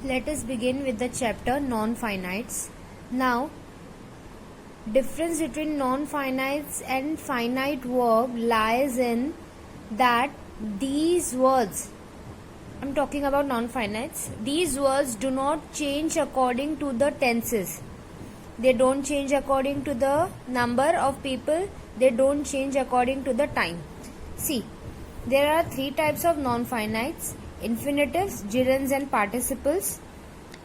Let us begin with the chapter non-finites. Now, difference between non-finites and finite verb lies in that these words, I'm talking about non-finites, these words do not change according to the tenses. They don't change according to the number of people. They don't change according to the time. See, there are three types of non-finites: infinitives, gerunds and participles.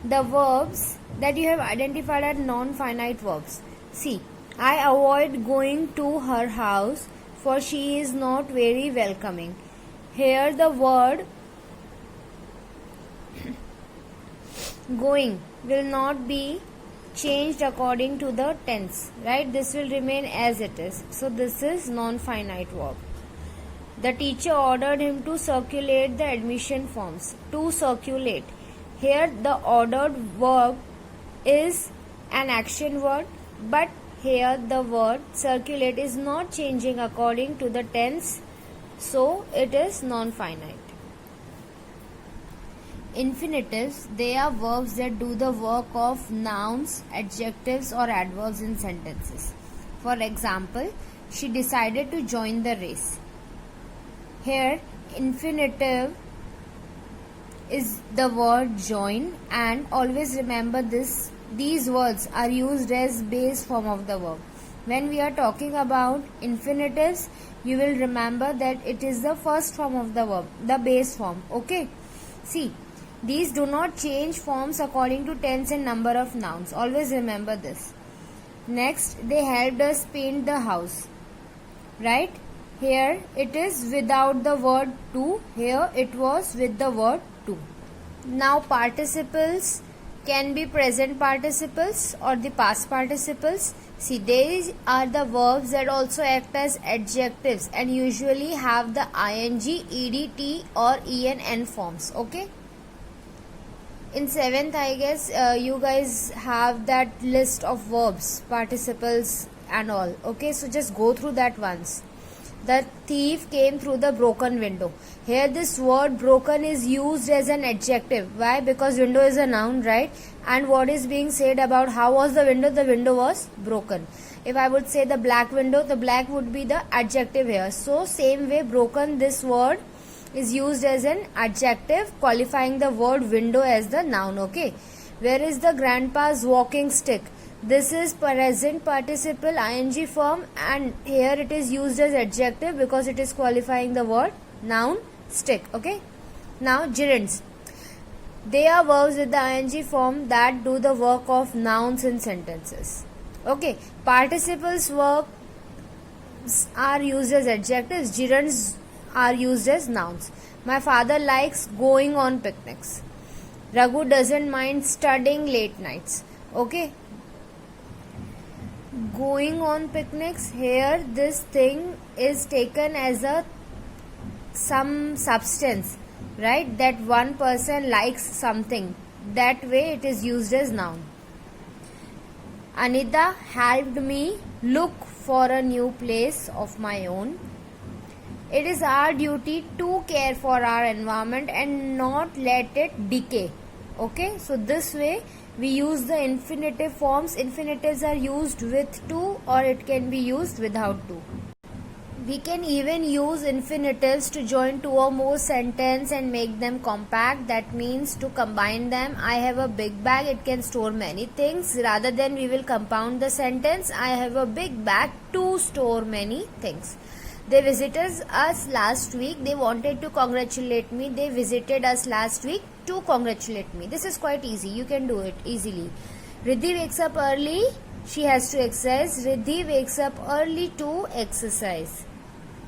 The verbs that you have identified are non-finite verbs. See, I avoid going to her house for she is not very welcoming. Here the word going will not be changed according to the tense, right? This will remain as it is. So this is non-finite verb. The teacher ordered him to circulate the admission forms. To circulate. Here the ordered verb is an action word, but here the word circulate is not changing according to the tense, so it is non-finite. Infinitives, they are verbs that do the work of nouns, adjectives or adverbs in sentences. For example, she decided to join the race. Here, infinitive is the word join, and always remember this, these words are used as base form of the verb. When we are talking about infinitives, you will remember that it is the first form of the verb, the base form. Okay. See, these do not change forms according to tense and number of nouns. Always remember this. Next, they helped us paint the house. Right? Here it is without the word to. Here it was with the word to. Now participles can be present participles or the past participles. See, these are the verbs that also act as adjectives and usually have the ing, ed, t or en forms. Okay. In 7th, I guess you guys have that list of verbs, participles and all. Okay, so just go through that once. The thief came through the broken window. Here this word broken is used as an adjective. Why? Because window is a noun, right? And what is being said about how was the window? The window was broken. If I would say the black window, the black would be the adjective here. So same way, broken, this word is used as an adjective qualifying the word window as the noun. Okay. Where is the grandpa's walking stick? This is present participle ing form, and here it is used as adjective because it is qualifying the word noun stick. Okay. Now gerunds. They are verbs with the ing form that do the work of nouns in sentences. Okay. Participles verbs are used as adjectives. Gerunds are used as nouns. My father likes going on picnics. Raghu doesn't mind studying late nights. Okay. Going on picnics, here this thing is taken as a some substance, right? That one person likes something. That way it is used as noun. Anita helped me look for a new place of my own. It is our duty to care for our environment and not let it decay. Okay, so this way we use the infinitive forms. Infinitives are used with to, or it can be used without to. We can even use infinitives to join two or more sentences and make them compact. That means to combine them. I have a big bag, it can store many things. Rather than we will compound the sentence, I have a big bag to store many things. They visited us last week. They wanted to congratulate me. They visited us last week to congratulate me. This is quite easy. You can do it easily. Riddhi wakes up early. She has to exercise. Riddhi wakes up early to exercise.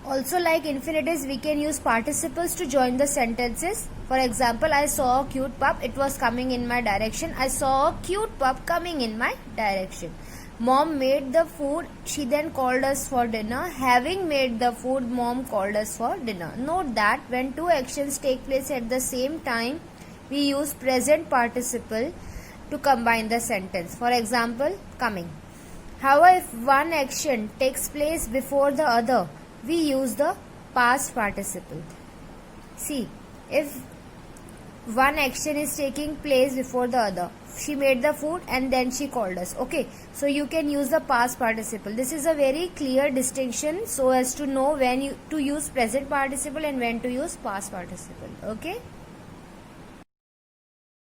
Also, like infinitives, we can use participles to join the sentences. For example, I saw a cute pup. It was coming in my direction. I saw a cute pup coming in my direction. Mom made the food. She then called us for dinner. Having made the food, mom called us for dinner. Note that when two actions take place at the same time, we use present participle to combine the sentence. For example, coming. However, if one action takes place before the other, we use the past participle. See, if one action is taking place before the other. She made the food and then she called us. Okay, so you can use the past participle. This is a very clear distinction so as to know when to use present participle and when to use past participle. Okay.